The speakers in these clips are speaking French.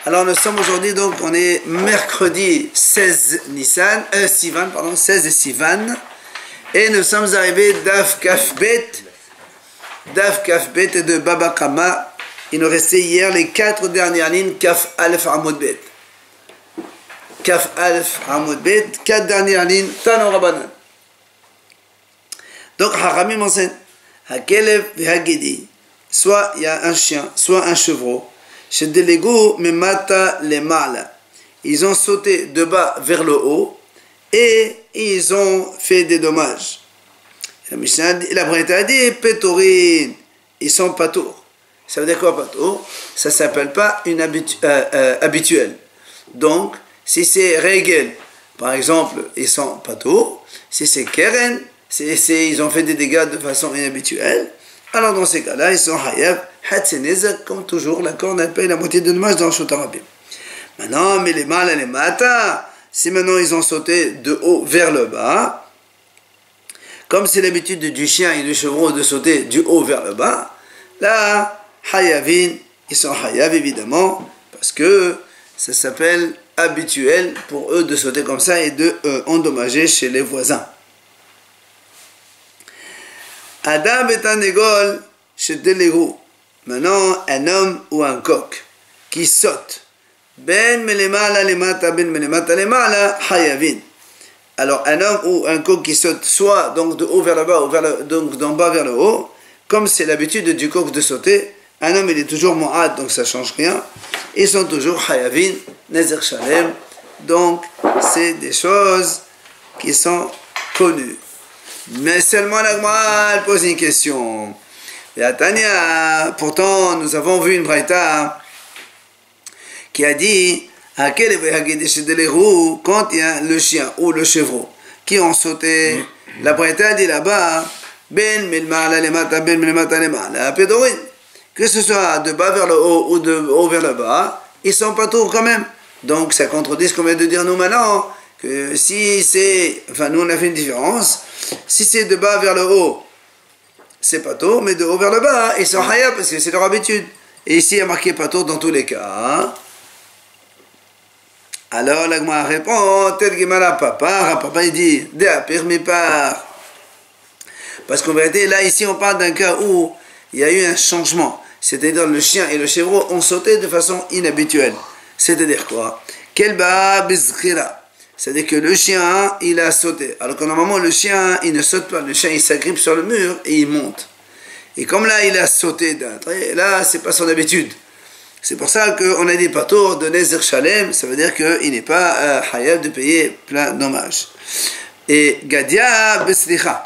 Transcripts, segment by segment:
Alors nous sommes aujourd'hui, donc on est mercredi 16 Sivan, pardon, 16 Sivan, et nous sommes arrivés Daf Kaf Bet de Baba Kama. Il nous restait hier les 4 dernières lignes, Kaf Alef Amud Bet. Kaf Alef Amud Bet, 4 dernières lignes, Tano Rabbanan. Donc Haramim enseigne, Hakelev V'Hagedi, soit il y a un chien, soit un chevreau. Chez Delego, Memata les mâles. Ils ont sauté de bas vers le haut et ils ont fait des dommages. La Breta a dit Pétorine, ils sont patours. Ça veut dire quoi patour? Ça ne s'appelle pas une habituelle. Donc, si c'est Regel, par exemple, ils sont patours. Si c'est Keren, ils ont fait des dégâts de façon inhabituelle. Alors dans ces cas-là, ils sont Hayab, Hatzenezak, comme toujours, la corne elle paye la moitié de dommage dans le Shotarabim. Maintenant, mais les mâles et les matas, si maintenant ils ont sauté de haut vers le bas, comme c'est l'habitude du chien et du chevreau de sauter du haut vers le bas, là, Hayavin, ils sont Hayab évidemment, parce que ça s'appelle habituel pour eux de sauter comme ça et de endommager chez les voisins. Adam est un égol chez Delego. Maintenant, un homme ou un coq qui saute. Ben melemala lemata, ben melemata lemala, hayavin. Alors, un homme ou un coq qui saute soit donc de haut vers le bas, ou donc d'en bas vers le haut, comme c'est l'habitude du coq de sauter, un homme il est toujours mu'ad, donc ça ne change rien. Ils sont toujours hayavin, nezer shalem. Donc, c'est des choses qui sont connues. Mais seulement la Gemara pose une question. Et Tania, pourtant nous avons vu une braïta qui a dit quand il y a le chien ou le chevreau qui ont sauté, la braïta a dit là-bas que ce soit de bas vers le haut ou de haut vers le bas, ils sont pas tours quand même. Donc ça contredit ce qu'on vient de dire nous maintenant, que si c'est, enfin nous on a fait une différence. Si c'est de bas vers le haut, c'est pas tôt, mais de haut vers le bas, ils sont hayab parce que c'est leur habitude. Et ici, il y a marqué pas tôt dans tous les cas. Alors, la Gemara répond, tel Gemara papa il dit, permis par. Parce qu'en vérité, là, ici, on parle d'un cas où il y a eu un changement. C'est-à-dire, le chien et le chevreau ont sauté de façon inhabituelle. C'est-à-dire quoi? Kelba bizkhira. C'est-à-dire que le chien, il a sauté. Alors que normalement, le chien, il ne saute pas. Le chien, il s'agrippe sur le mur et il monte. Et comme là, il a sauté d'un trait, là, c'est pas son habitude. C'est pour ça qu'on a dit patour de Nezer Shalem, ça veut dire qu'il n'est pas hayab de payer plein de dommages. Et Gadia Beslicha.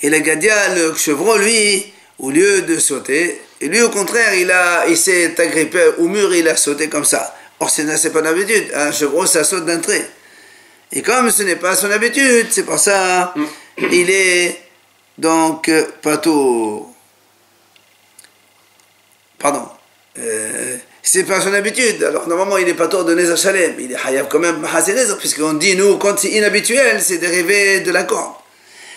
Et le Gadia, le chevreau, lui, au lieu de sauter, et lui, au contraire, il s'est agrippé au mur, il a sauté comme ça. Or, ce n'est pas l'habitude. Un chevreau, ça saute d'un trait. Et comme ce n'est pas son habitude, c'est pour ça, il est donc patour. Pardon. C'est pas son habitude. Alors, normalement, il est patour de Nezer Shalem. Il est hayab quand même, Hasenezer, puisqu'on dit, nous, quand c'est inhabituel, c'est dérivé de la corde.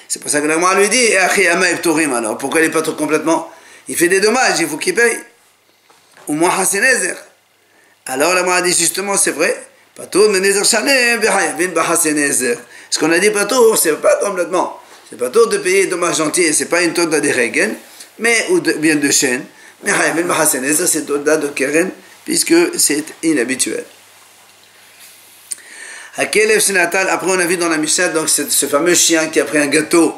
C'est pour ça que la Gemara lui dit, alors, pourquoi il est patour complètement? Il fait des dommages, il faut qu'il paye. Au moins, Hasenezer. Alors la Gemara dit justement, c'est vrai, patour de Nezer Shalem, ce qu'on a dit patour, c'est pas complètement, c'est patour de payer dommages entiers, c'est pas une toda de Regen, mais ou bien de chêne, mais c'est toda de Keren, puisque c'est inhabituel. Après on a vu dans la Mishnah, donc ce fameux chien qui a pris un gâteau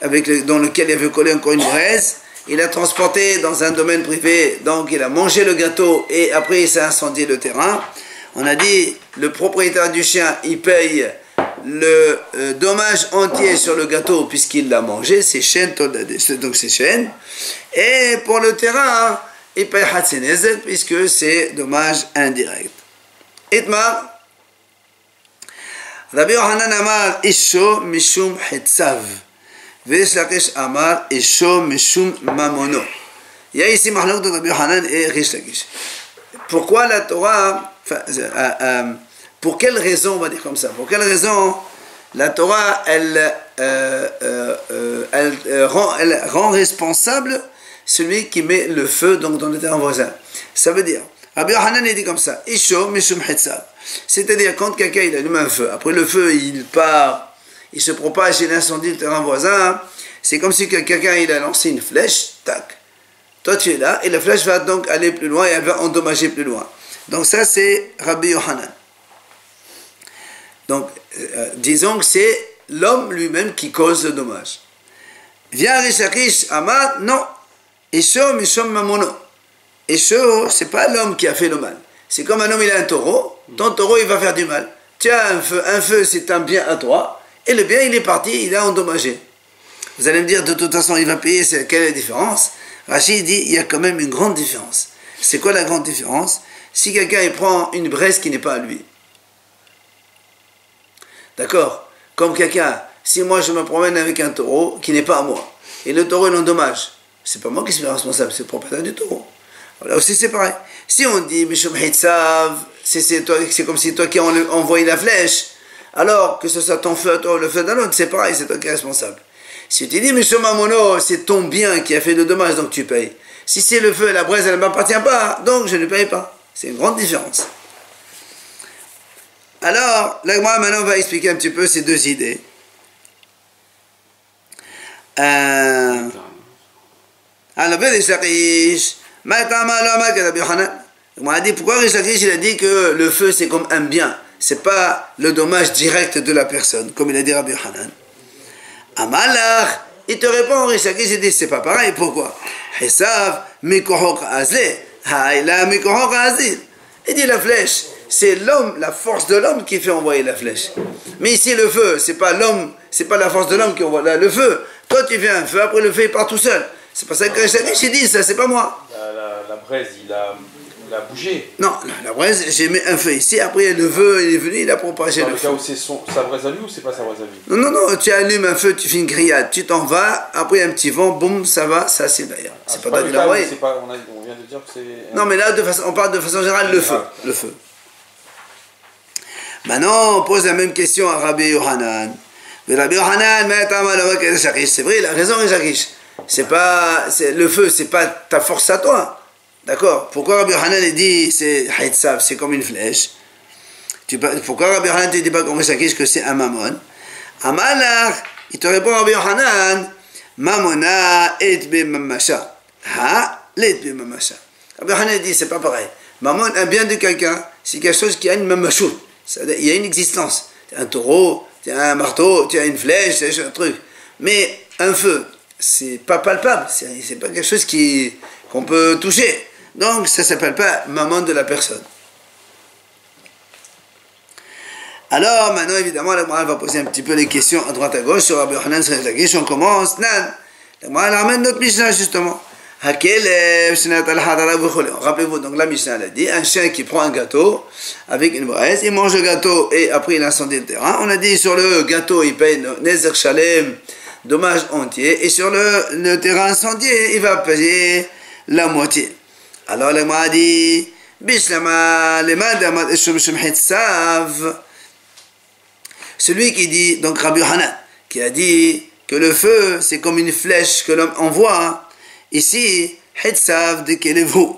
dans lequel il avait collé encore une braise. Il a transporté dans un domaine privé, donc il a mangé le gâteau et après il s'est incendié le terrain. On a dit, le propriétaire du chien, il paye le dommage entier sur le gâteau puisqu'il l'a mangé, c'est chêne, donc c'est chêne. Et pour le terrain, il paye Hatzenezek puisque c'est dommage indirect. Itmar, Rabbi Yohanan Amar, Isho Mishum Hetzav. Vesh Lakish Amar Esho Meshum Mamono. Il y a ici Mahlok de Rabbi Yohanan et Rish Lakish. Pourquoi la Torah, pour quelle raison, on va dire comme ça, pour quelle raison la Torah, elle rend responsable celui qui met le feu donc, dans le terrain voisin. Ça veut dire, Rabbi Yohanan il dit comme ça, Isho Mishum Hetzav. C'est-à-dire, quand quelqu'un il allume un feu, après le feu il part, il se propage, il incendie le terrain voisin, c'est comme si quelqu'un il a lancé une flèche, tac. Toi tu es là, et la flèche va donc aller plus loin et elle va endommager plus loin. Donc ça c'est Rabbi Yohanan. Donc, disons que c'est l'homme lui-même qui cause le dommage. Vient Rish Lakish, Amar, non. Esho Mishom Mamono. Esho, c'est pas l'homme qui a fait le mal. C'est comme un homme, il a un taureau. Ton taureau, il va faire du mal. Tu as un feu, c'est un bien à toi. Et le bien, il est parti, il a endommagé. Vous allez me dire, de toute façon, il va payer, quelle est la différence? Rachid dit, il y a quand même une grande différence. C'est quoi la grande différence? Si quelqu'un, il prend une braise qui n'est pas à lui. D'accord? Comme quelqu'un, si moi je me promène avec un taureau qui n'est pas à moi, et le taureau il endommage, c'est pas moi qui suis responsable, c'est le propriétaire du taureau. Là aussi c'est pareil. Si on dit, Mishum Hitsav, c'est comme si toi qui as envoyé la flèche, alors que ce soit ton feu à toi ou le feu d'un autre, c'est pareil, c'est toi qui es responsable. Si tu dis, Mishum Mamono, c'est ton bien qui a fait le dommage, donc tu payes. Si c'est le feu et la braise, elle ne m'appartient pas, donc je ne paye pas. C'est une grande différence. Alors, là, moi, maintenant, on va expliquer un petit peu ces deux idées. Alors, on a dit, pourquoi Rish Lakish, il a dit que le feu, c'est comme un bien. C'est pas le dommage direct de la personne, comme il a dit Rabbi Yohanan. Amalach, il te répond, Rish Lakish, il dit, c'est pas pareil, pourquoi? Hisav, mikohok azle, haïla mikohok azil. Il dit, la flèche, c'est l'homme, la force de l'homme qui fait envoyer la flèche. Mais ici, le feu, c'est pas l'homme, c'est pas la force de l'homme qui envoie le feu. Toi, tu fais un feu, après le feu, il part tout seul. C'est pas ça que j'ai dit, ça, c'est pas moi. La braise, il a bougé. Non, la braise, j'ai mis un feu ici, après le feu, il est venu, il a propagé le feu. Dans le cas où c'est sa braise à lui ou c'est pas sa braise à lui? Non, tu allumes un feu, tu fais une grillade, tu t'en vas, après un petit vent, boum, ça va, ça c'est d'ailleurs. C'est pas de la braise. On vient de dire que c'est... Non, mais là, on parle de façon générale, le feu. Le feu. Maintenant, on pose la même question à Rabbi Yohanan. Mais Rabbi Yohanan, c'est vrai, il a raison, Rish. Le feu, c'est pas ta force à toi. D'accord? Pourquoi Rabbi Yohanan dit c'est Haïtsav, c'est comme une flèche? Pourquoi Rabbi Yohanan ne dit pas comme Rish Lakish que c'est un mammon? Amalach, il te répond Rabbi Yohanan, Mamona et Bemamasha. Ha, l'et Bemamasha. Rabbi Yohanan dit c'est pas pareil. Mammon, un bien de quelqu'un, c'est quelque chose qui a une mamashut. Il y a une existence. Tu as un taureau, tu as un marteau, tu as une flèche, c'est un truc. Mais un feu, c'est pas palpable, c'est pas quelque chose qu'on peut toucher. Donc ça s'appelle pas maman de la personne. Alors maintenant évidemment la Gemara va poser un petit peu les questions à droite à gauche sur Rabbi Yohanan sur la question. On commence. La Gemara ramène notre Mishnah justement. Rappelez-vous, donc la Mishnah a dit, un chien qui prend un gâteau avec une braise, il mange le gâteau et après il incendie le terrain. On a dit sur le gâteau il paye Nezer Shalem, dommage entier, et sur le terrain incendié il va payer la moitié. Alors la Gemara a dit, celui qui dit, donc Rabbi Yohanan, qui a dit que le feu c'est comme une flèche que l'homme envoie. Ici, Hitsav de Kelevu.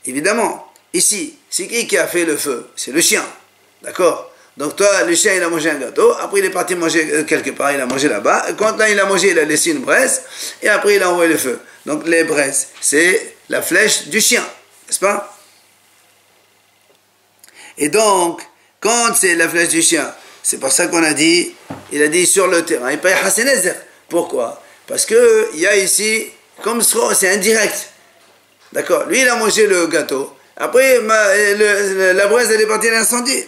Évidemment, ici, c'est qui a fait le feu? C'est le chien. D'accord? Donc toi, le chien, il a mangé un gâteau, après il est parti manger quelque part, il a mangé là-bas, et quand là il a mangé, il a laissé une braise, et après il a envoyé le feu. Donc les braises, c'est la flèche du chien, n'est-ce pas? Et donc, quand c'est la flèche du chien, c'est pour ça qu'on a dit, il a dit sur le terrain, il paye Hassanezer. Pourquoi? Parce que il y a ici, comme c'est indirect. D'accord? Lui, il a mangé le gâteau. Après, la braise, elle est partie à l'incendie.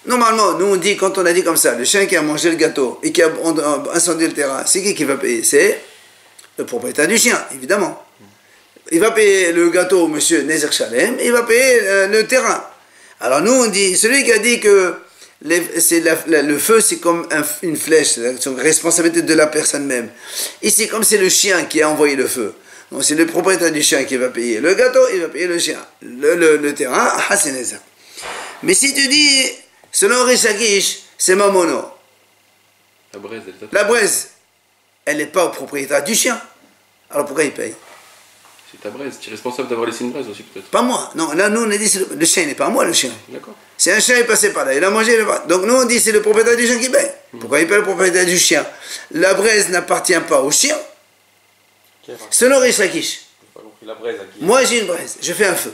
Normalement, nous on dit, quand on a dit comme ça, le chien qui a mangé le gâteau et qui a incendié le terrain, c'est qui va payer? C'est le propriétaire du chien, évidemment. Il va payer le gâteau, monsieur Nezer Shalem, et il va payer le terrain. Alors nous on dit, celui qui a dit que le feu c'est comme une flèche, c'est une responsabilité de la personne même. Ici, comme c'est le chien qui a envoyé le feu, donc c'est le propriétaire du chien qui va payer le gâteau, il va payer le chien. Le terrain, c'est Nezer. Mais si tu dis, selon Rish Lakish, c'est Mamono. La braise, elle n'est pas au propriétaire du chien. Alors pourquoi il paye? C'est ta braise. Tu es responsable d'avoir laissé une braise aussi, peut-être. Pas moi. Non, là, nous, on a dit le chien n'est pas à moi, le chien. D'accord. C'est un chien est passé par là, il a mangé le bras. Donc nous, on dit c'est le propriétaire du chien qui paye. Pourquoi il paye le propriétaire du chien? La braise n'appartient pas au chien. Selon Rish Lakish. J'ai pas compris. La braise à qui? Moi, j'ai une braise, je fais un feu.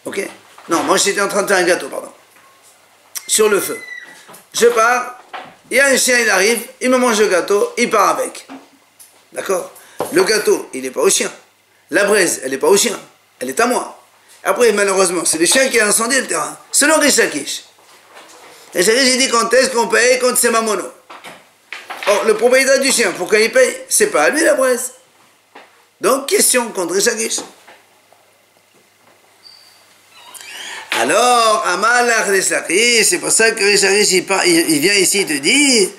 Ok? Non, moi, j'étais en train de faire un gâteau, pardon. Sur le feu. Je pars, il y a un chien, il arrive, il me mange le gâteau, il part avec. D'accord? Le gâteau, il n'est pas au chien. La braise, elle n'est pas au chien. Elle est à moi. Après, malheureusement, c'est le chien qui a incendié le terrain. Selon Rish Lakish. Et j'ai dit quand est-ce qu'on paye quand c'est ma mono. Or, le propriétaire du chien, pourquoi il paye? C'est pas à lui la braise. Donc, question contre Rish Lakish. Alors, Amalach Rish Lakish, c'est pour ça que Rish Lakish, il vient ici, il te dit,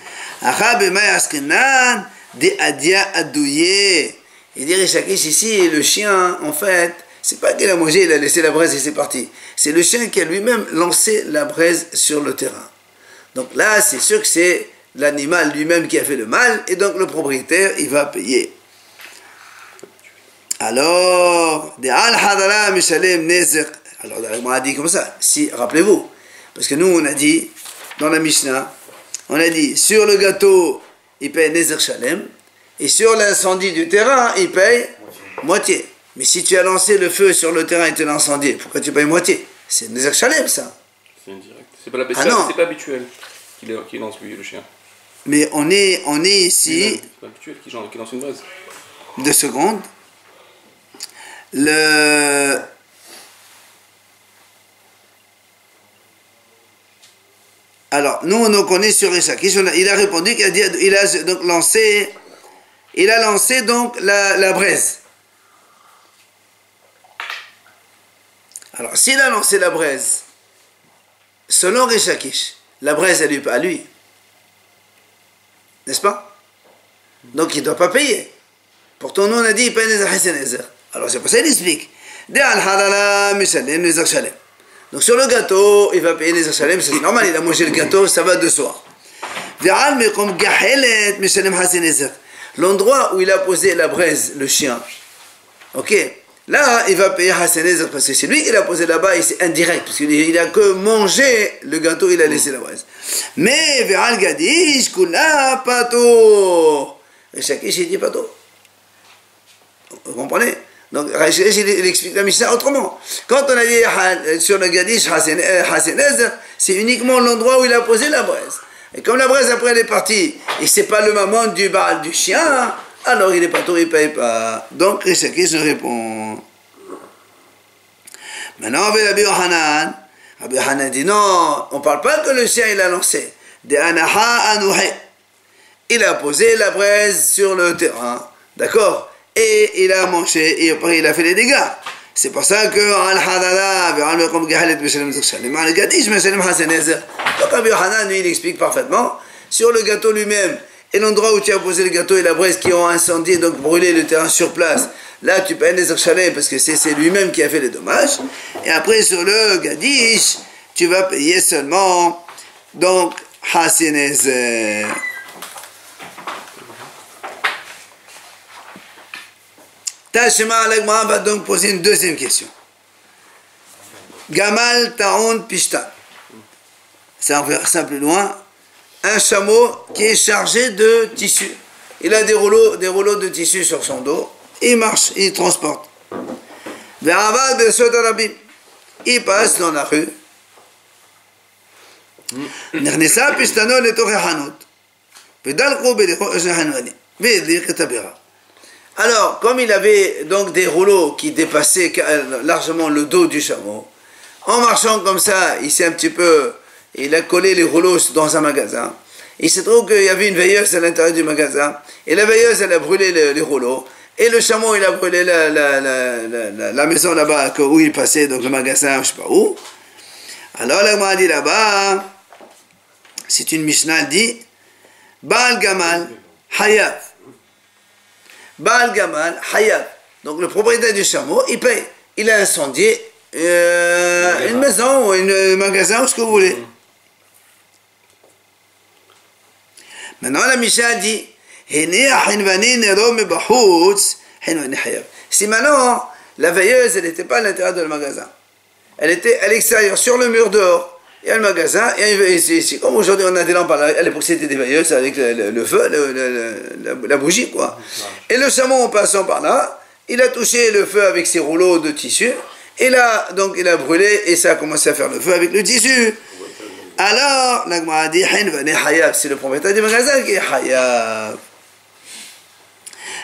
il dit Rish Lakish ici, le chien, en fait, c'est pas qu'il a mangé, il a laissé la braise et c'est parti. C'est le chien qui a lui-même lancé la braise sur le terrain. Donc là, c'est sûr que c'est l'animal lui-même qui a fait le mal, et donc le propriétaire, il va payer. Alors, alors, on a dit comme ça, si, rappelez-vous, parce que nous, on a dit, dans la Mishnah, on a dit, sur le gâteau, il paye Nezer Shalem, et sur l'incendie du terrain, il paye moitié. Mais si tu as lancé le feu sur le terrain et tu l'as incendié, pourquoi tu payes moitié? C'est Nezer Shalem, ça. C'est indirect. C'est pas, c'est pas habituel qu'il lance lui, le chien. Mais on est ici... C'est pas habituel qu'il lance une braise. 2 secondes. Alors, nous, on connaît sur Rish Lakish, il a répondu qu'il a donc lancé donc la braise. Alors, s'il a lancé la braise, selon Rish Lakish, la braise, elle n'est pas à lui. N'est-ce pas? Donc, il ne doit pas payer. Pourtant, nous, on a dit, il paye les Nezer. Alors, c'est pour ça qu'il explique. Donc, sur le gâteau, il va payer les Shalem, c'est normal, il a mangé le gâteau, ça va de soi. L'endroit où il a posé la braise, le chien, ok, là, il va payer Hassanezer parce que c'est lui qui l'a posé là-bas et c'est indirect, parce qu'il n'a que mangé le gâteau, il a laissé la braise. Mais, Ve'al Gadish, Kula, Pato. Et chaque il dit Pato. Vous comprenez? Donc, il explique la Mishnah autrement. Quand on a dit sur le Gadish Hassanezer, c'est uniquement l'endroit où il a posé la braise. Et comme la braise après elle est partie, et c'est pas le maman du Baal du chien, alors il est pas tout, il paye pas. Donc, Rishaki se répond. Maintenant, avec Rabbi Yohanan dit non, on parle pas que le chien il a lancé. De Anaha Anouhe. Il a posé la braise sur le terrain. D'accord? Et il a mangé, et après il a fait les dégâts. C'est pour ça que donc Rabbi Yohanan, lui, il explique parfaitement sur le gâteau lui-même et l'endroit où tu as posé le gâteau et la braise qui ont incendié, donc brûlé le terrain sur place. Là, tu payes Nezer Shalem parce que c'est lui-même qui a fait les dommages. Et après, sur le Gadish, tu vas payer seulement donc Hassanezer. Tashema Alagma va donc poser une deuxième question. Gamal Taon Pishtan. C'est un verset plus loin. Un chameau qui est chargé de tissu. Il a des rouleaux de tissu sur son dos. Il marche, il transporte. Il passe dans la rue. Alors, comme il avait donc des rouleaux qui dépassaient largement le dos du chameau, en marchant comme ça, il a collé les rouleaux dans un magasin. Il se trouve qu'il y avait une veilleuse à l'intérieur du magasin, et la veilleuse, elle a brûlé les rouleaux, et le chameau, il a brûlé la maison là-bas où il passait, donc le magasin, je ne sais pas où. Alors, la m'a dit là-bas, c'est une Mishnah, elle dit, Baal Gamal, Hayab. Baal Gamal, Hayab. Donc le propriétaire du chameau, il paye. Il a incendié une maison ou un magasin ou ce que vous voulez. Maintenant la Mishnah dit Si maintenant, la veilleuse, elle n'était pas à l'intérieur du magasin, elle était à l'extérieur, sur le mur dehors, il y a le magasin, et ici. Comme aujourd'hui on a des lampes, à l'époque c'était des veilleuses avec le feu, la bougie, quoi. Et le chameau, en passant par là, il a touché le feu avec ses rouleaux de tissu, et là, donc il a brûlé, et ça a commencé à faire le feu avec le tissu. Alors, la Gemara dit, c'est le propriétaire du magasin qui est Hayav.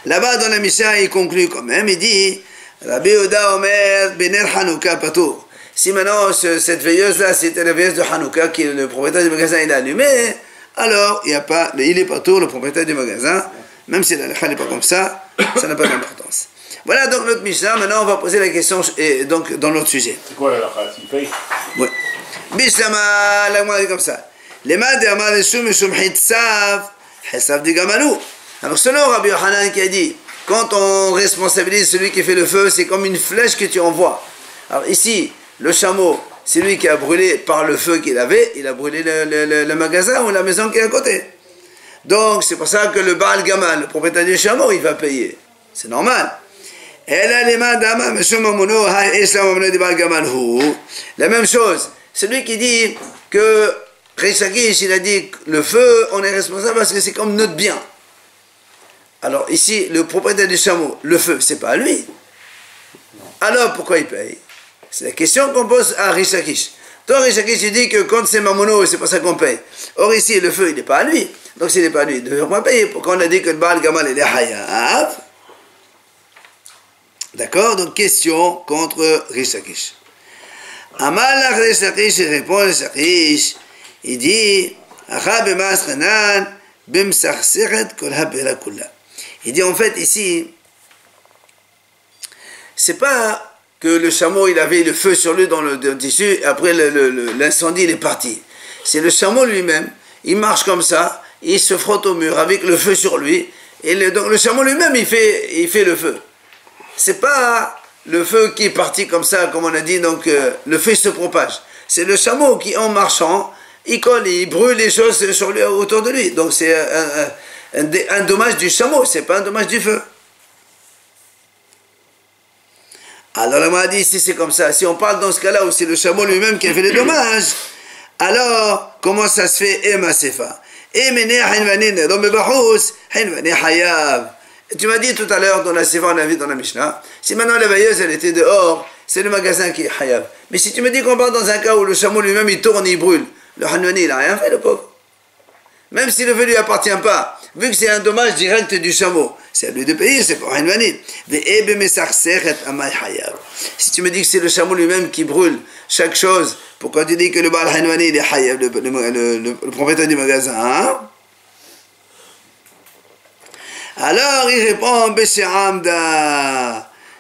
Là-bas, dans la Mishnah, il conclut quand même, il dit, Rabbi Yehuda Omer, Bener Hanouka Patour. Si maintenant, cette veilleuse-là, c'était la veilleuse de Hanouka, qui le propriétaire du magasin, il a allumé, alors, il est Patour, le propriétaire du magasin, même si la halakha n'est pas comme ça n'a pas d'importance. Voilà donc notre Mishnah. Maintenant, on va poser la question donc, dans l'autre sujet. C'est quoi la halakha? S'il paye? Oui. Bishlama, la Gemara dit comme ça. Les mains d'Amar et Shum Hitsav, Hitsav de Gamalou. Alors, selon Rabbi Yochanan qui a dit, quand on responsabilise celui qui fait le feu, c'est comme une flèche que tu envoies. Alors, ici, le chameau, c'est lui qui a brûlé par le feu qu'il avait, il a brûlé le magasin ou la maison qui est à côté. Donc, c'est pour ça que le Baal Gamal, le propriétaire du chameau, il va payer. C'est normal. La même chose, celui qui dit que Reish Lakish, il a dit que le feu, on est responsable parce que c'est comme notre bien. Alors ici, le propriétaire du chameau, le feu, c'est pas à lui. Alors pourquoi il paye? C'est la question qu'on pose à Reish Lakish. Toi, Reish Lakish, il dit que quand c'est Mamono, c'est pour ça qu'on paye. Or ici, le feu, il n'est pas à lui. Donc s'il n'est pas à lui, il ne devrait pas payer. Pourquoi on a dit que le Baal Gamal, il est Hayav? D'accord? Donc question contre Reish Lakish. Amal Reish Lakish, il répond à Reish Lakish. Il dit, il dit en fait ici, c'est pas que le chameau il avait le feu sur lui dans le tissu, et après l'incendie il est parti. C'est le chameau lui-même, il marche comme ça, il se frotte au mur avec le feu sur lui, et donc le chameau lui-même il fait le feu. C'est pas le feu qui est parti comme ça, comme on a dit, donc le feu se propage. C'est le chameau qui en marchant, il colle, il brûle les choses sur lui, autour de lui. Donc c'est un dommage du chameau, c'est pas un dommage du feu. Alors on m'a dit, si c'est comme ça, si on parle dans ce cas-là où c'est le chameau lui-même qui a fait les dommages, alors comment ça se fait? Tu m'as dit tout à l'heure dans la Sefa, on a vu dans la Mishnah, si maintenant la veilleuse elle était dehors, c'est le magasin qui est Hayav. Mais si tu me dis qu'on parle dans un cas où le chameau lui-même il tourne, il brûle, le Hanwani, il n'a rien fait, le pauvre. Même si le feu ne lui appartient pas, vu que c'est un dommage direct du chameau, c'est à lui de payer, c'est pour Hanwani. Si tu me dis que c'est le chameau lui-même qui brûle chaque chose, pourquoi tu dis que le Baal Hanwani, il est Hayav, le propriétaire du magasin, hein? Alors il répond,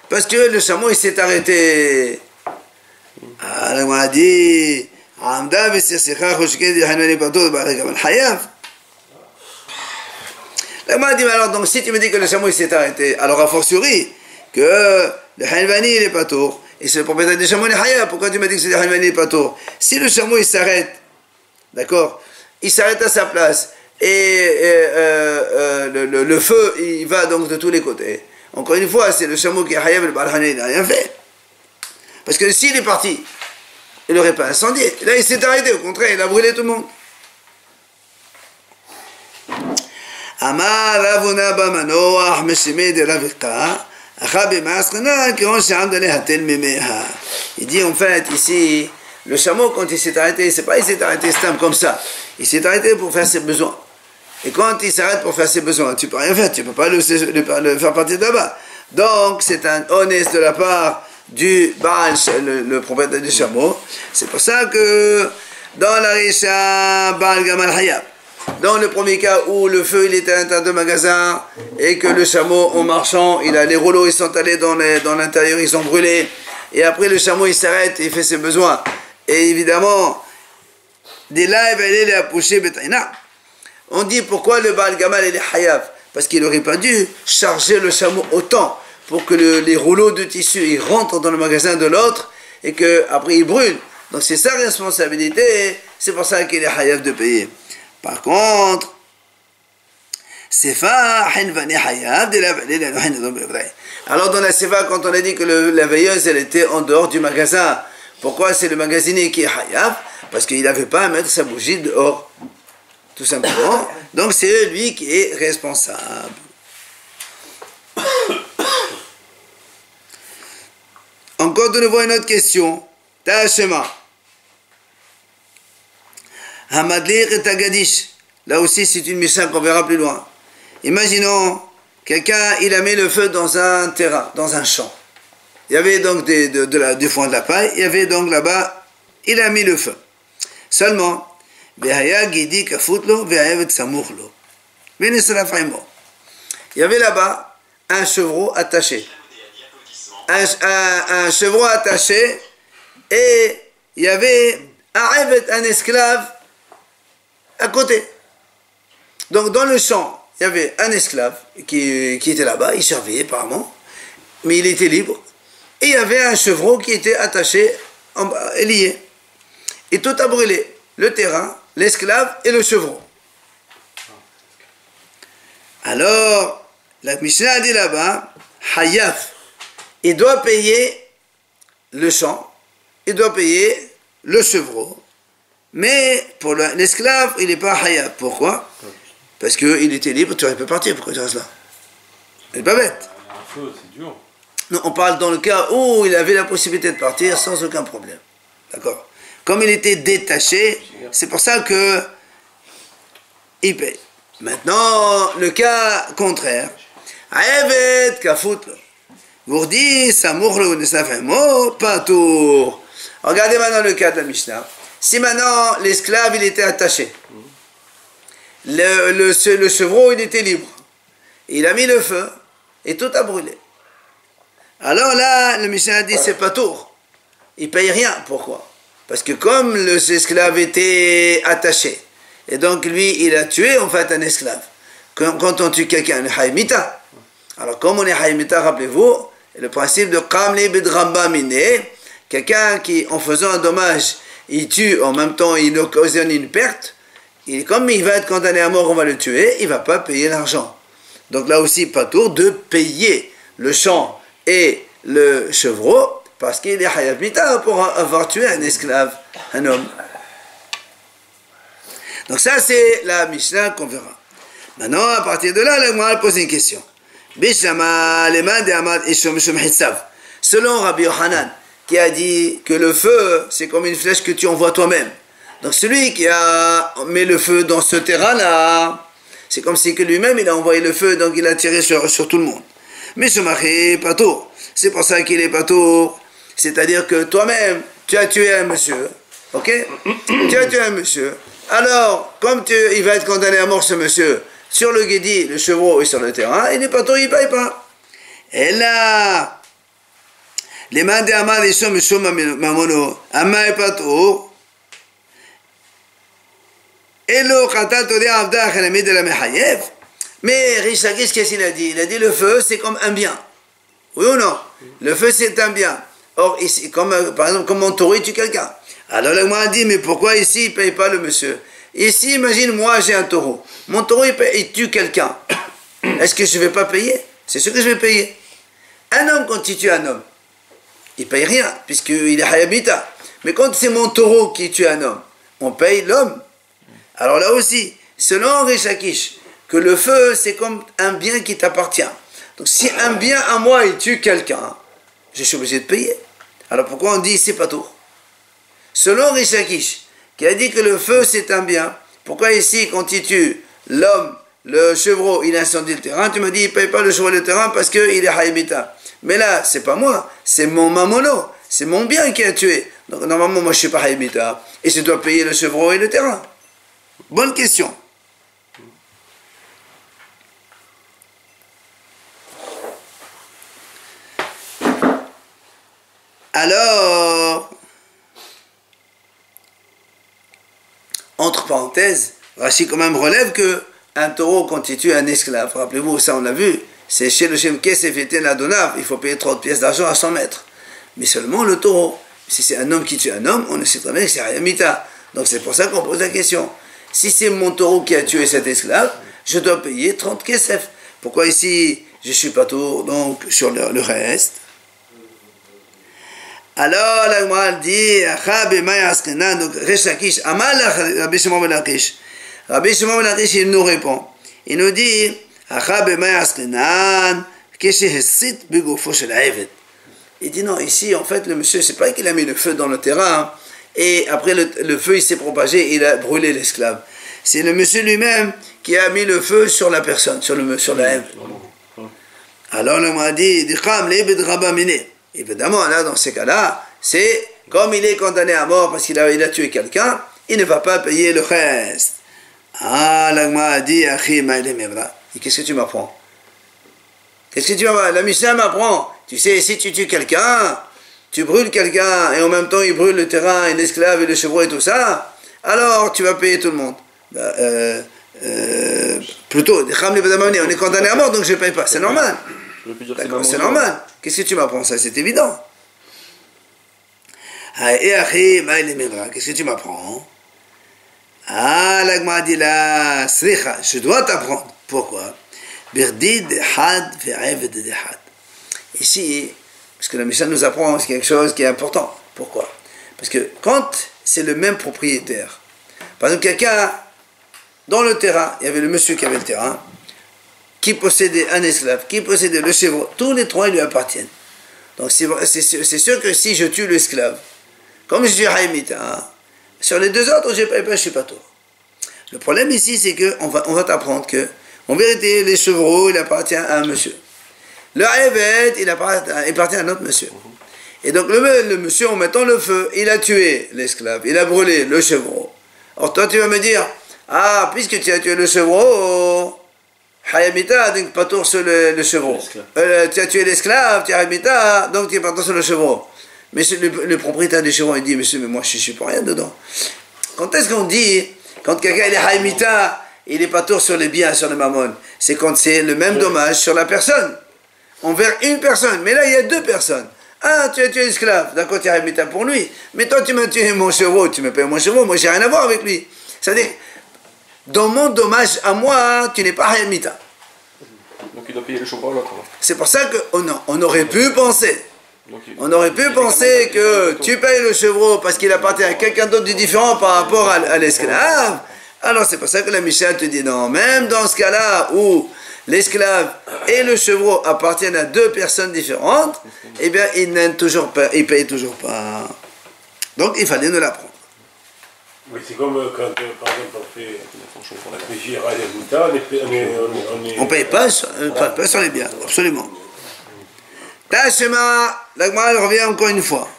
parce que le chameau il s'est arrêté. Alors on a dit, alors donc si tu me dis que le chameau il s'est arrêté, alors a fortiori que le Hanvani il est pas tour, et c'est le propriétaire du chameau il est Hayav, pourquoi tu me dis que c'est le Hanvani il est pas tour? Si le chameau il s'arrête, d'accord, il s'arrête à sa place, et le feu il va donc de tous les côtés. Encore une fois, c'est le chameau qui est Hayav, le Baal Hanani, il n'a rien fait. Parce que s'il est parti, il n'aurait pas incendié. Là, il s'est arrêté, au contraire, il a brûlé tout le monde. Amar Ravuna Bamanoah, Meshime de Ravika, il dit en fait ici, le chameau quand il s'est arrêté, c'est pas il s'est arrêté simple comme ça. Il s'est arrêté pour faire ses besoins. Et quand il s'arrête pour faire ses besoins, tu peux rien faire, tu peux pas le faire partir de là-bas. Donc c'est un honnête de la part du Baal, le propriétaire du chameau. C'est pour ça que dans la Risha Baal Gamal Hayab, dans le premier cas où le feu il était à l'intérieur du magasin et que le chameau en marchant, les rouleaux ils sont allés dans l'intérieur, ils sont brûlés, et après le chameau il s'arrête et il fait ses besoins. Et évidemment, dès là il va aller la pousser Betaina. On dit pourquoi le Baal Gamal il est Hayav? Parce qu'il n'aurait pas dû charger le chameau autant pour que les rouleaux de tissu ils rentrent dans le magasin de l'autre et qu'après ils brûlent. Donc c'est sa responsabilité, c'est pour ça qu'il est Hayav de payer. Par contre, Alors dans la Sefa, quand on a dit que la veilleuse, elle était en dehors du magasin, pourquoi c'est le magasinier qui est Hayav? Parce qu'il n'avait pas à mettre sa bougie dehors, tout simplement. Donc c'est lui qui est responsable. Encore de nouveau une autre question. Tashema. Hamadlir et Tagadish. Là aussi, c'est une Mishnah qu'on verra plus loin. Imaginons, quelqu'un, il a mis le feu dans un terrain, dans un champ. Il y avait donc du foin de la paille, il y avait donc là-bas, il a mis le feu. Seulement, il y avait là-bas un chevreau attaché. Un chevreau attaché, et il y avait un esclave à côté. Donc dans le champ, il y avait un esclave qui était là-bas, il servait apparemment, mais il était libre. Et il y avait un chevreau qui était attaché, lié. Et tout a brûlé, le terrain, l'esclave et le chevreau. Alors, la Mishnah a dit là-bas, Hayaf, il doit payer le champ, il doit payer le chevreau, mais pour l'esclave, il n'est pas Hayaf. Pourquoi? Parce qu'il était libre, tu aurais pu partir, pourquoi tu restes là? Il n'est pas bête. Un feu, c'est dur. Non, on parle dans le cas où il avait la possibilité de partir sans aucun problème. D'accord? Comme il était détaché, c'est pour ça que il paye. Maintenant, le cas contraire. Aevet kafut. Gourdi, samour, le pas tour. Regardez maintenant le cas de la Mishnah. Si maintenant l'esclave il était attaché, le chevreau il était libre, il a mis le feu et tout a brûlé. Alors là, le Mishnah a dit c'est pas tour. Il paye rien. Pourquoi? Parce que comme l'esclave était attaché, et donc lui il a tué en fait un esclave. Quand on tue quelqu'un, on est haïmita. Alors comme on est haïmita, rappelez-vous, le principe de Kamli Bidrambah Mine, quelqu'un qui en faisant un dommage, il tue, en même temps il occasionne une perte, comme il va être condamné à mort, on va le tuer, il ne va pas payer l'argent. Donc là aussi, pas tour de payer le champ et le chevreau, parce qu'il est hayab mita pour avoir tué un esclave, un homme. Donc ça, c'est la Mishnah qu'on verra. Maintenant, à partir de là, la Gemara pose une question. Selon Rabbi Yochanan, qui a dit que le feu, c'est comme une flèche que tu envoies toi-même. Donc celui qui a mis le feu dans ce terrain-là, c'est comme si que lui-même, il a envoyé le feu, donc il a tiré sur tout le monde. Mais ce mari pas tour. C'est pour ça qu'il est pas tour. C'est-à-dire que toi-même, tu as tué un monsieur. Ok? Tu as tué un monsieur. Alors, comme il va être condamné à mort ce monsieur, sur le guédi, le chevreau et sur le terrain, il n'est pas tour, il ne paye pas. Et là, les mains de Amar, ils sont mamono. Amar est pas tour. Et le khatat todi avda khalamid la mehayev. Mais Rishakish, qu'est-ce qu'il a dit? Il a dit le feu, c'est comme un bien. Oui ou non? Le feu, c'est un bien. Or, ici, par exemple, comme mon taureau, il tue quelqu'un. Alors, le a dit, mais pourquoi ici, il ne paye pas le monsieur? Ici, imagine, moi, j'ai un taureau. Mon taureau, il tue quelqu'un. Est-ce que je ne vais pas payer? C'est sûr que je vais payer. Un homme, quand il tue un homme, il ne paye rien, puisqu'il est hayabita. Mais quand c'est mon taureau qui tue un homme, on paye l'homme. Alors là aussi, selon Rishakish, que le feu, c'est comme un bien qui t'appartient. Donc si un bien à moi, il tue quelqu'un, je suis obligé de payer. Alors pourquoi on dit c'est pas tout? Selon Rishakish, qui a dit que le feu, c'est un bien, pourquoi ici, quand il tue l'homme, le chevreau, il incendie le terrain, tu me dis, il ne paye pas le chevreau et le terrain parce qu'il est haïmita. Mais là, c'est pas moi, c'est mon mamono, c'est mon bien qui a tué. Donc normalement, moi, je ne suis pas haïmita, et je dois payer le chevreau et le terrain. Bonne question. Alors, entre parenthèses, Rashi quand même relève que un taureau constitue un esclave. Rappelez-vous, ça on l'a vu, c'est chez le Shem Kesef Eten Adonav, il faut payer 30 pièces d'argent à 100 mètres. Mais seulement le taureau. Si c'est un homme qui tue un homme, on sait très bien que c'est Hayamita. Donc c'est pour ça qu'on pose la question. Si c'est mon taureau qui a tué cet esclave, je dois payer 30 kesef. Pourquoi ici, je suis pas tour, donc sur le reste? Alors, la Gemara dit, donc, Resh Lakish, Amal Rabbi Shimon ben Lakish. Rabbi Shimon ben Lakish, il nous répond. Il nous dit, il dit non, ici, en fait, le monsieur, c'est pas qu'il a mis le feu dans le terrain, et après le feu, il s'est propagé, il a brûlé l'esclave. C'est le monsieur lui-même qui a mis le feu sur la personne, sur la Ève. Alors, on m'a dit, évidemment, là, dans ces cas-là, c'est comme il est condamné à mort parce qu'il a tué quelqu'un, il ne va pas payer le reste. Ah, l'agma a dit, et qu'est-ce que tu m'apprends? Qu'est-ce que tu m'apprends? La Mishnah m'apprend, tu sais, si tu tues quelqu'un, tu brûles quelqu'un, et en même temps il brûle le terrain, et l'esclave, et le chevreau, et tout ça, alors tu vas payer tout le monde. Plutôt, on est condamné à mort, donc je ne paye pas, c'est normal. C'est normal. Qu'est-ce que tu m'apprends ça? C'est évident. Qu'est-ce que tu m'apprends? Ah, l'agma dit là, je dois t'apprendre. Pourquoi? Ici, parce que la Mishnah nous apprend quelque chose qui est important. Pourquoi? Parce que quand c'est le même propriétaire, par exemple, quelqu'un dans le terrain, il y avait le monsieur qui avait le terrain, qui possédait un esclave, qui possédait le chevreau, tous les trois ils lui appartiennent. Donc c'est sûr que si je tue l'esclave, comme je suis Haïmita, sur les deux autres, je ne suis pas tort. Le problème ici, c'est qu'on va t'apprendre que, en vérité, les chevreaux, il appartient à un monsieur. Le Haïvet, il appartient à un autre monsieur. Et donc le monsieur, en mettant le feu, il a tué l'esclave, il a brûlé le chevreau. Alors toi, tu vas me dire, ah, puisque tu as tué le chevreau, Hayamita, donc pas tour sur le chevreau. Tu as tué l'esclave, tu as Hayamita, donc tu es pas tour sur le chevreau. Mais le propriétaire du chevreau, il dit, monsieur, mais moi je suis pas rien dedans. Quand est-ce qu'on dit, quand quelqu'un il est Hayamita, il est pas tour sur les biens, sur les mammon, c'est quand c'est le même dommage sur la personne, envers une personne. Mais là, il y a deux personnes. Ah, tu as tué l'esclave, d'accord, tu es Hayamita pour lui. Mais toi, tu m'as tué mon chevreau, tu me payes mon chevreau, moi j'ai rien à voir avec lui. C'est-à-dire, dans mon dommage à moi, tu n'es pas Hayamita. Donc il doit payer le chevreau à l'autre. C'est pour ça qu'on aurait pu penser. On aurait pu penser que tu payes le chevreau parce qu'il appartient à quelqu'un d'autre de différent par rapport à l'esclave. Alors c'est pour ça que la Mishnah te dit non. Même dans ce cas-là où l'esclave et le chevreau appartiennent à deux personnes différentes, eh bien ils ne payent toujours pas. Donc il fallait nous l'apprendre. Oui, c'est comme quand, par exemple, on fait à la on ne paye pas sur les biens, absolument. Tashema, l'Agma revient encore une fois.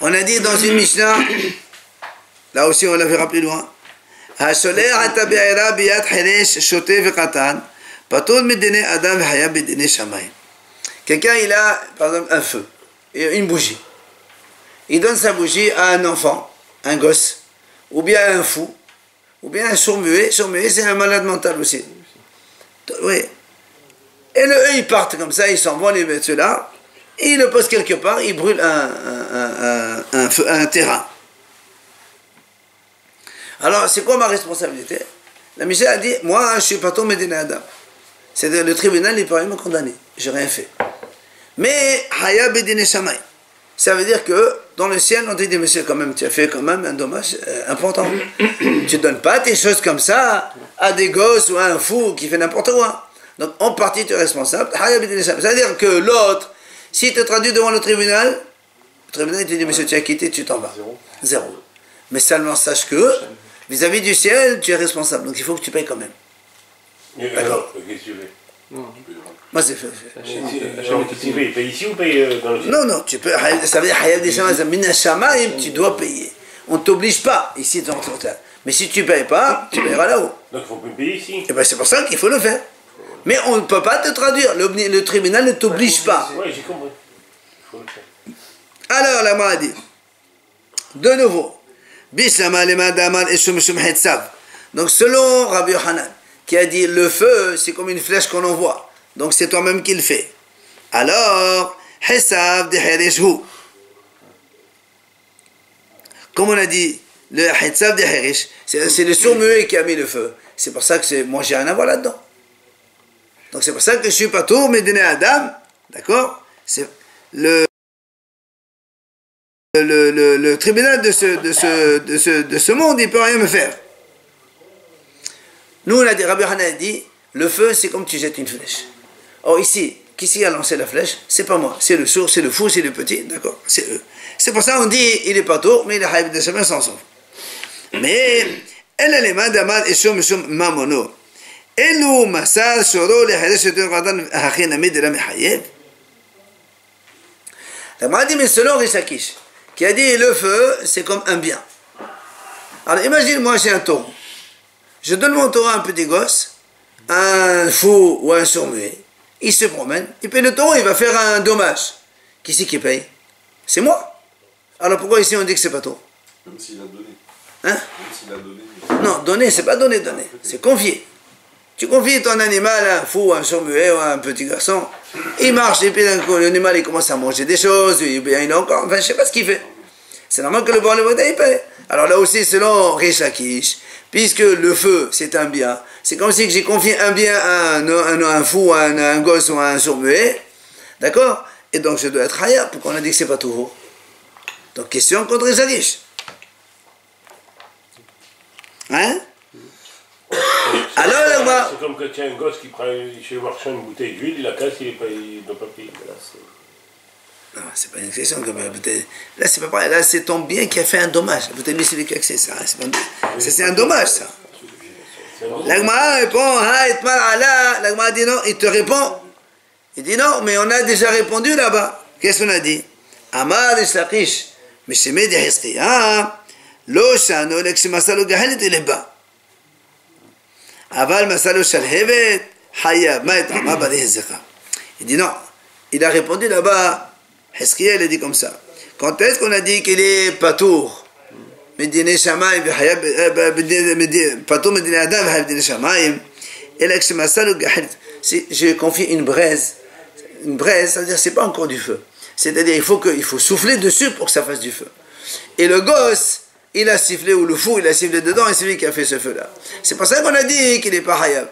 On a dit dans une Mishnah, là aussi on l'avait rappelé loin, quelqu'un il a par exemple un feu et une bougie. Il donne sa bougie à un enfant, un gosse, ou bien à un fou, ou bien à un sourd-muet. Sourd-muet, c'est un malade mental aussi. Oui. Et eux, ils partent comme ça, ils s'en vont, les ceux-là, et ils le posent quelque part, ils brûlent un terrain. Alors, c'est quoi ma responsabilité? La Mishnah a dit, moi, je ne suis pas tombé d'un Adam. C'est-à-dire, le tribunal, il peut rien me condamner. Je n'ai rien fait. Mais, Haya Bedine Shamay. Ça veut dire que dans le ciel, on te dit, monsieur, quand même, tu as fait quand même un dommage important. Tu ne donnes pas tes choses comme ça à des gosses ou à un fou qui fait n'importe quoi. Donc, en partie, tu es responsable. Ça veut dire que l'autre, si tu te traduis devant le tribunal il te dit, monsieur, tu as quitté, tu t'en vas. Zéro. Mais seulement sache que, vis-à-vis du ciel, tu es responsable. Donc, il faut que tu payes quand même. D'accord. Moi, c'est fait. Tu payes ici ou payes dans le ciel? Non, tu peux. Ça veut dire, tu dois payer. On ne t'oblige pas ici dans ton terre. Mais si tu ne payes pas, tu paieras là-haut. Donc, il ne faut plus payer ici. Et bien, c'est pour ça qu'il faut le faire. Mais on ne peut pas te traduire. Le tribunal ne t'oblige pas. Oui, j'ai compris. Il faut le faire. Alors, la m'a dit, de nouveau, donc, selon Rabbi Yochanan, qui a dit, le feu, c'est comme une flèche qu'on envoie. Donc, c'est toi-même qui le fais. Alors, comme on a dit, le Hitsav de Herish, c'est le sourd-muet qui a mis le feu. C'est pour ça que moi j'ai rien à voir là-dedans. Donc c'est pour ça que je suis pas tout, mais donné à Adam, d'accord? C'est le tribunal de ce monde, il peut rien me faire. Nous, on a dit, Rabbi Hanan a dit, le feu, c'est comme tu jettes une flèche. Or ici, qui a lancé la flèche? C'est pas moi, c'est le sourd, c'est le fou, c'est le petit, d'accord? C'est eux. C'est pour ça qu'on dit, il est pas tout, mais il est haïb de chemin sans sauve. Mais, elle a les mains d'Amad et Shom Mamono. Elou Masal Shoro les Hadesh de Radan Hachinami de la Mehayev. La m'a dit, mais selon Rishakish, qui a dit le feu, c'est comme un bien. Alors imagine, moi j'ai un taureau. Je donne mon taureau à un petit gosse, un fou ou un sourd-muet. Il se promène, il paye le taureau, il va faire un dommage. Qui c'est qui paye? C'est moi. Alors pourquoi ici on dit que c'est pas taureau? Même s'il a donné. Hein? Même s'il a donné. Non, donner, c'est pas donner, c'est confier. Tu confies ton animal à un fou, à un sourd-muet ou à un petit garçon. Il marche, et puis d'un coup, l'animal il commence à manger des choses, il a encore, enfin je sais pas ce qu'il fait. C'est normal que le bon le il paye. Alors là aussi, selon Rish Lakish, puisque le feu c'est un bien, c'est comme si j'ai confié un bien à un fou, à un gosse ou à un sourd-muet, d'accord? Et donc je dois être hayab, pourquoi on a dit que c'est pas tout. Donc question contre Rish Lakish. Hein? Alors là, moi. C'est comme quand il y a un gosse qui prend chez le marchand une bouteille d'huile, il la casse, il ne doit pas payer. Non, c'est pas une question que là c'est pas pareil, là c'est ton bien qui a fait un dommage. Vous avez mis celui qui a accès, ça, c'est un dommage ça. L'Agma répond, l'Agma dit non, il te répond. Il dit non, mais on a déjà répondu là-bas. Qu'est-ce qu'on a dit? Amar Ishlakish, mais c'est Medi Hiskiya, lo shano lekshimasalo gahelet il est bas. Aval masalo shalhevet, hayab, ma'etama badeh zeka. Il dit non, il a répondu là-bas. Hiskiya, il a dit comme ça. Quand est-ce qu'on a dit qu'il est patour? Medine Shamaim, patour Medine Adam, Medine Shamaim. Et là, je confie une braise, c'est-à-dire c'est pas encore du feu. C'est-à-dire il faut souffler dessus pour que ça fasse du feu. Et le gosse, il a sifflé, ou le fou, il a sifflé dedans, et c'est lui qui a fait ce feu-là. C'est pour ça qu'on a dit qu'il n'est pas hayab.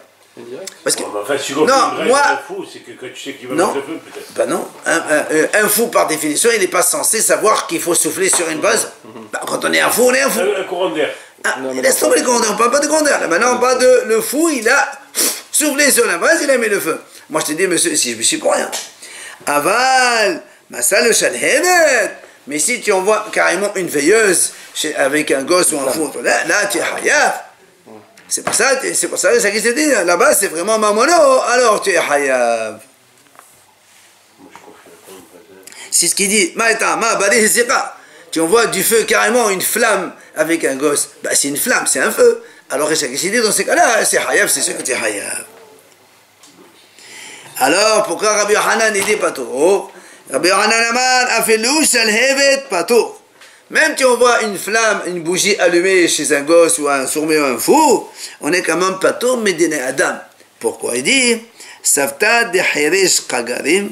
Parce que, enfin, si non, moi, un fou, c'est que tu sais qu'il va mettre le feu, peut-être. Ben non, un fou par définition, il n'est pas censé savoir qu'il faut souffler sur une base. Ben, quand on est un fou, on est un fou. Un courant d'air. Laisse tomber le courant d'air, on ne parle pas de courant d'air. Là, maintenant, on parle de le fou, il a soufflé sur la base, il a mis le feu. Moi, je te dis, monsieur, si je me suis pour rien. Aval, masal shalhemet. Mais si tu envoies carrément une veilleuse avec un gosse ou un fou, là tu es hayab. C'est pour ça que ça qui s'est dit, là-bas c'est vraiment mamono, alors tu es hayab. C'est ce qu'il dit, tu envoies du feu carrément, une flamme avec un gosse, bah, c'est une flamme, c'est un feu. Alors ça qui s'est dit, dans ces cas-là, c'est hayab, c'est sûr que tu es hayab. Alors pourquoi Rabbi Hanan il dit pas tout? Rabbi Hanan a fait louche al-hevet pato. Même si on voit une flamme, une bougie allumée chez un gosse ou un sourd-muet ou un fou, on est quand même pato medine Adam. Pourquoi? Il dit Savta de Hirish Kagarim.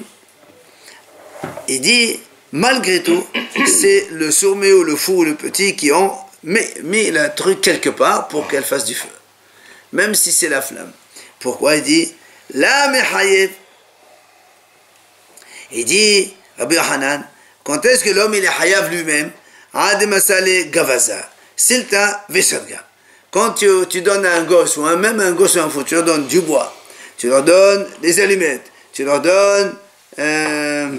Il dit malgré tout, c'est le sourd-muet ou le fou ou le petit qui ont mis le truc quelque part pour qu'elle fasse du feu. Même si c'est la flamme. Pourquoi? Il dit La mehayev. Il dit, Rabbi Hanan, quand est-ce que l'homme il est hayav lui-même? Ad masale gavaza, silta veshadga. Quand tu donnes à un gosse, ou même un gosse ou un fou, tu leur donnes du bois, tu leur donnes des allumettes, tu leur donnes des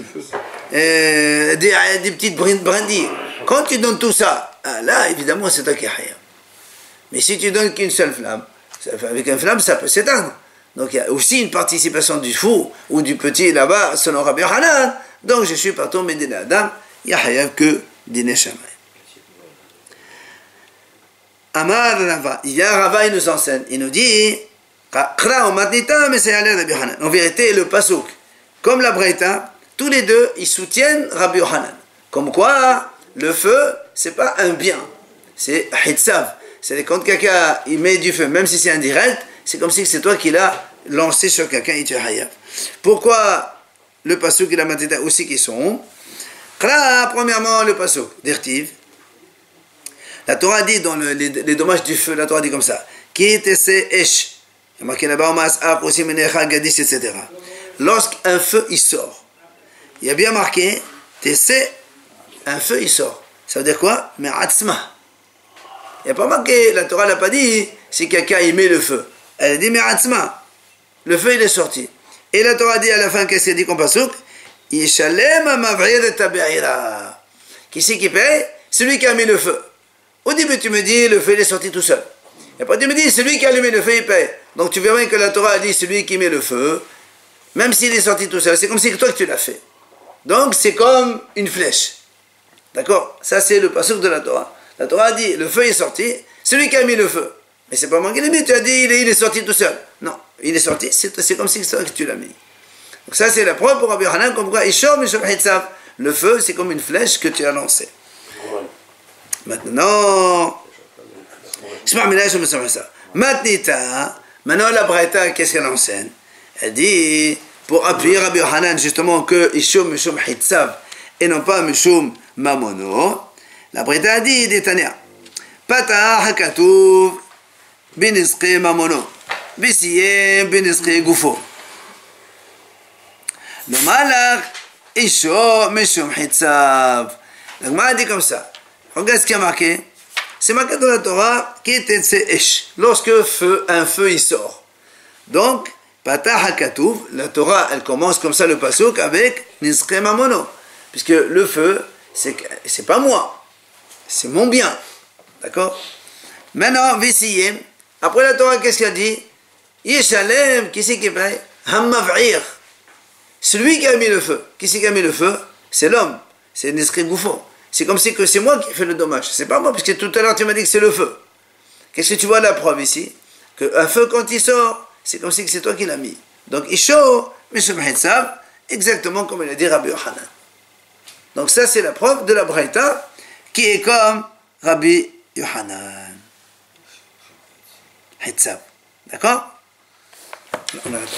petites brindilles. Quand tu donnes tout ça, là, évidemment, c'est toi qui es hayav. Mais si tu donnes qu'une seule flamme, avec une flamme, ça peut s'éteindre. Donc il y a aussi une participation du fou ou du petit là-bas, selon Rabbi Hanan. Donc je suis pas tombé de l'Adam, il y a hayav que dîner Shammai. Amar Rava, il y a Rava, il nous enseigne, il nous dit, en vérité, le pasuk, comme la Breita, tous les deux, ils soutiennent Rabbi Hanan. Comme quoi, le feu, c'est pas un bien, c'est hitsav. C'est quand quelqu'un il met du feu, même si c'est indirect, c'est comme si c'est toi qui l'as lancé sur quelqu'un et tu es hayab. Pourquoi le pasuk et la matita aussi qui sont? Premièrement, le pasuk d'Irtiv. La Torah dit dans les dommages du feu, la Torah dit comme ça. Qui tese esh. Il y a marqué là-bas, etc. Lorsqu'un feu il sort, il y a bien marqué, tese, un feu il sort. Ça veut dire quoi? Mais atzma. Il n'y a pas marqué, la Torah n'a pas dit si quelqu'un y met le feu. Elle a dit mais atzma. Le feu il est sorti. Et la Torah dit à la fin, qu'est-ce qu'elle dit comme pasuk? Yishalem amav'ir tabe'ira. Qui c'est qui paye? Celui qui a mis le feu. Au début, tu me dis, le feu il est sorti tout seul. Et après, tu me dis, celui qui a allumé le feu, il paye. Donc, tu verras que la Torah a dit, celui qui met le feu, même s'il est sorti tout seul, c'est comme si c'est toi que tu l'as fait. Donc, c'est comme une flèche. D'accord? Ça, c'est le pasuk de la Torah. La Torah a dit, le feu est sorti, celui qui a mis le feu. Mais c'est pas moi qui l'ai mis, tu as dit, il est sorti tout seul. Non, il est sorti, c'est comme si c'est toi que tu l'as mis. Donc, ça, c'est la preuve pour Rabbi Yochanan, comme quoi, le feu, c'est comme une flèche que tu as lancée. Maintenant, maintenant la Braïta, qu'est-ce qu'elle enseigne? Elle dit, pour appuyer Rabbi Yochanan, justement, que Ishum Mishum Hitzav et non pas Mishum Mamono, la Braïta a dit, Détania, Pata Hakatuv Binizqi Mamono, Bisiyem Binizqi Gufo. Le malach Ishum Mishum Hitzav. La Gemara dit comme ça. Regarde ce qui a marqué. C'est marqué dans la Torah qui était esh. Lorsque un feu il sort. Donc, Patah HaKatuv, la Torah elle commence comme ça le pasuk avec Nizqe Mamono. Puisque le feu, c'est pas moi. C'est mon bien. D'accord? Maintenant, Visiyem. Après la Torah, qu'est-ce qu'elle dit? Yeshalem, qui c'est qui paye? Hammav'ir. Celui qui a mis le feu. Qui c'est qui a mis le feu? C'est l'homme. C'est Nizqe Gufo. C'est comme si que c'est moi qui ai fait le dommage. C'est pas moi, puisque tout à l'heure tu m'as dit que c'est le feu. Qu'est-ce que tu vois la preuve ici? Qu'un feu, quand il sort, c'est comme si c'est toi qui l'as mis. Donc, Isho, Mishum Hitzav, exactement comme il a dit Rabbi Yochanan. Donc, ça, c'est la preuve de la Braïta, qui est comme Rabbi Yochanan. Hitzav. D'accord? On arrête.